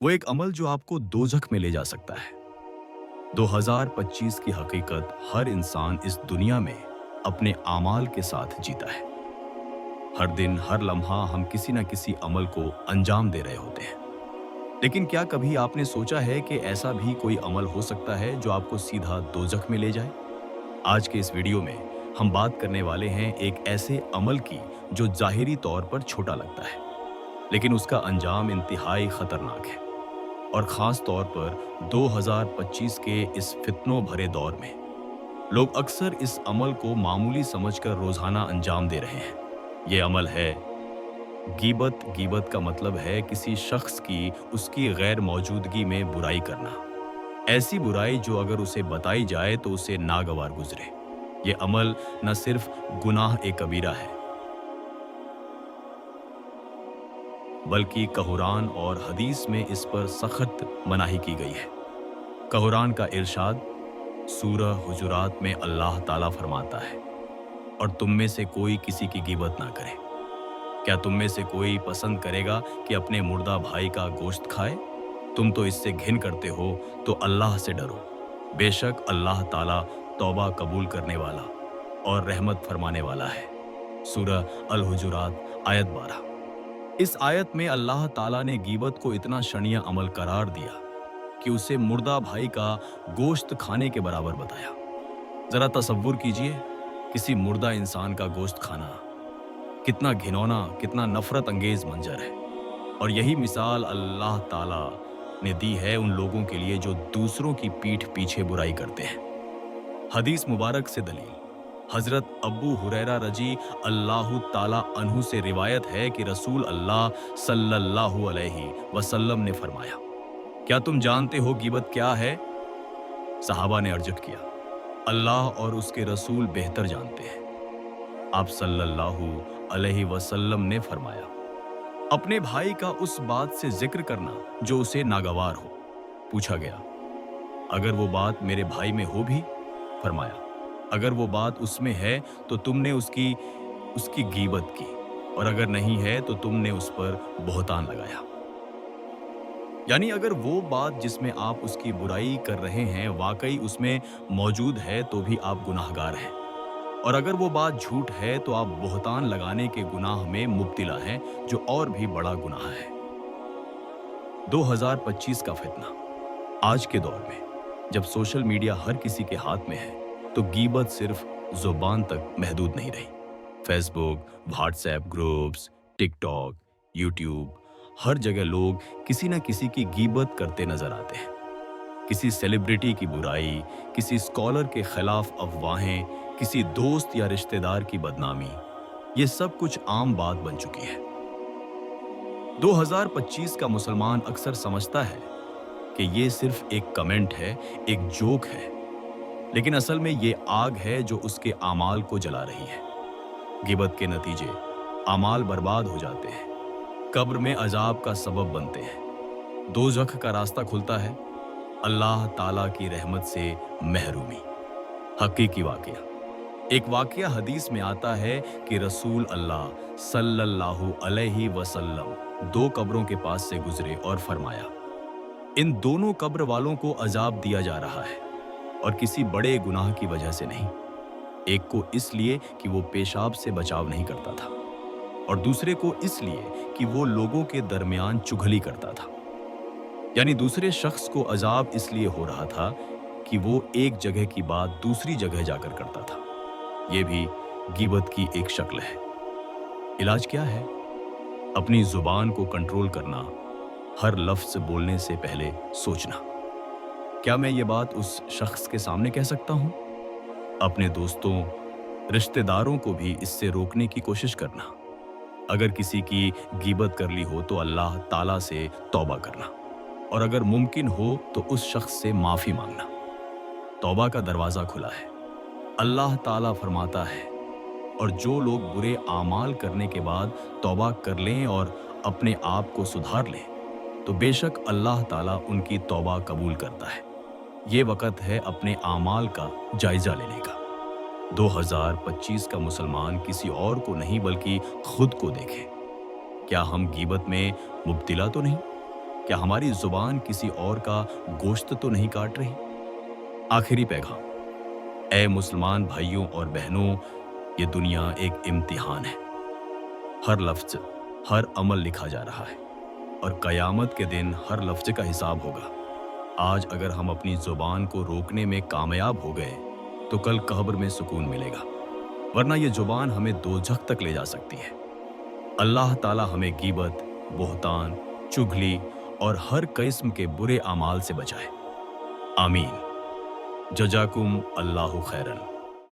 वो एक अमल जो आपको दोज़ख में ले जा सकता है। 2025 की हकीकत हर इंसान इस दुनिया में अपने आमाल के साथ जीता है। हर दिन, हर लम्हा हम किसी न किसी अमल को अंजाम दे रहे होते हैं। लेकिन क्या कभी आपने सोचा है कि ऐसा भी कोई अमल हो सकता है जो आपको सीधा दोज़ख में ले जाए? आज के इस वीडियो में हम बात करने वाले हैं एक ऐसे अमल की जो ज़ाहिरी तौर पर छोटा लगता है, लेकिन उसका अंजाम इंतहाई खतरनाक है। और ख़ास तौर पर 2025 के इस फितनों भरे दौर में लोग अक्सर इस अमल को मामूली समझकर रोज़ाना अंजाम दे रहे हैं। ये अमल है गीबत। गीबत का मतलब है किसी शख्स की उसकी गैर मौजूदगी में बुराई करना। ऐसी बुराई जो अगर उसे बताई जाए तो उसे नागवार गुजरे। ये अमल न सिर्फ गुनाह ए कबीरा है, बल्कि कुरान और हदीस में इस पर सख्त मनाही की गई है। कुरान का इरशाद सूरह हुजुरात में अल्लाह ताला फरमाता है, और तुम में से कोई किसी की गीबत ना करे। क्या तुम में से कोई पसंद करेगा कि अपने मुर्दा भाई का गोश्त खाए? तुम तो इससे घिन करते हो, तो अल्लाह से डरो। बेशक अल्लाह ताला तौबा कबूल करने वाला और रहमत फरमाने वाला है। सूरह अल हुजुरात आयत 12। इस आयत में अल्लाह ताला ने गीबत को इतना शनिया अमल करार दिया कि उसे मुर्दा भाई का गोश्त खाने के बराबर बताया। जरा तसव्वुर कीजिए, किसी मुर्दा इंसान का गोश्त खाना कितना घिनौना, कितना नफरत अंगेज मंजर है। और यही मिसाल अल्लाह ताला ने दी है उन लोगों के लिए जो दूसरों की पीठ पीछे बुराई करते हैं। हदीस मुबारक से दलील हजरत अबू हुरैरा रजी अल्लाह ताला अन्हु से रिवायत है कि रसूल अल्लाह सल्लल्लाहु अलैहि वसल्लम ने फरमाया, क्या तुम जानते हो गीबत क्या है? सहाबा ने अर्ज किया, अल्लाह और उसके रसूल बेहतर जानते हैं। आप सल्लल्लाहु अलैहि वसल्लम ने फरमाया, अपने भाई का उस बात से जिक्र करना जो उसे नागवार हो। पूछा गया, अगर वो बात मेरे भाई में हो भी? फरमाया, अगर वो बात उसमें है तो तुमने उसकी गीबत की, और अगर नहीं है तो तुमने उस पर बहतान लगाया। यानी अगर वो बात जिसमें आप उसकी बुराई कर रहे हैं वाकई उसमें मौजूद है तो भी आप गुनाहगार हैं, और अगर वो बात झूठ है तो आप बहतान लगाने के गुनाह में मुब्तिला हैं, जो और भी बड़ा गुनाह है। 2025 का फितना। आज के दौर में जब सोशल मीडिया हर किसी के हाथ में है, तो गीबत सिर्फ जुबान तक महदूद नहीं रही। Facebook, WhatsApp groups, TikTok, YouTube, हर जगह लोग किसी न किसी की गीबत करते नजर आते हैं। किसी सेलिब्रिटी की बुराई, किसी स्कॉलर के खिलाफ अफवाहें, किसी दोस्त या रिश्तेदार की बदनामी, ये सब कुछ आम बात बन चुकी है। 2025 का मुसलमान अक्सर समझता है कि ये सिर्फ एक कमेंट है, एक जोक है, लेकिन असल में ये आग है जो उसके आमाल को जला रही है। गिबत के नतीजे आमाल बर्बाद हो जाते हैं, कब्र में अजाब का सबब बनते हैं, दोज़ख का रास्ता खुलता है, अल्लाह ताला की रहमत से महरूमी। हकीकी वाकया। एक वाकया हदीस में आता है कि रसूल अल्लाह सल्लल्लाहु अलैहि वसल्लम 2 कब्रों के पास से गुजरे और फरमाया, इन दोनों कब्र वालों को अजाब दिया जा रहा है, और किसी बड़े गुनाह की वजह से नहीं। एक को इसलिए कि वो पेशाब से बचाव नहीं करता था, और दूसरे को इसलिए कि वो लोगों के दरमियान चुगली करता था। यानी दूसरे शख्स को अजाब इसलिए हो रहा था कि वो एक जगह की बात दूसरी जगह जाकर करता था। ये भी गीबत की एक शक्ल है। इलाज क्या है? अपनी जुबान को कंट्रोल करना, हर लफ्ज बोलने से पहले सोचना, क्या मैं ये बात उस शख्स के सामने कह सकता हूं? अपने दोस्तों, रिश्तेदारों को भी इससे रोकने की कोशिश करना। अगर किसी की गीबत कर ली हो तो अल्लाह ताला से तौबा करना, और अगर मुमकिन हो तो उस शख्स से माफी मांगना। तौबा का दरवाजा खुला है। अल्लाह ताला फरमाता है, और जो लोग बुरे आमाल करने के बाद तौबा कर लें और अपने आप को सुधार लें, तो बेशक अल्लाह ताला उनकी तौबा कबूल करता है। ये वक़्त है अपने आमाल का जायजा लेने का। 2025 का मुसलमान किसी और को नहीं बल्कि खुद को देखे। क्या हम गीबत में मुब्तिला तो नहीं? क्या हमारी जुबान किसी और का गोश्त तो नहीं काट रही? आखिरी पैगाम, ए मुसलमान भाइयों और बहनों, ये दुनिया एक इम्तिहान है। हर लफ्ज, हर अमल लिखा जा रहा है और कयामत के दिन हर लफ्ज का हिसाब होगा। आज अगर हम अपनी जुबान को रोकने में कामयाब हो गए तो कल कब्र में सुकून मिलेगा, वरना ये जुबान हमें दोजख तक ले जा सकती है। अल्लाह ताला हमें गीबत, बोहतान, चुगली और हर किस्म के बुरे अमाल से बचाए। आमीन। जजाकुम अल्लाहु खैरन।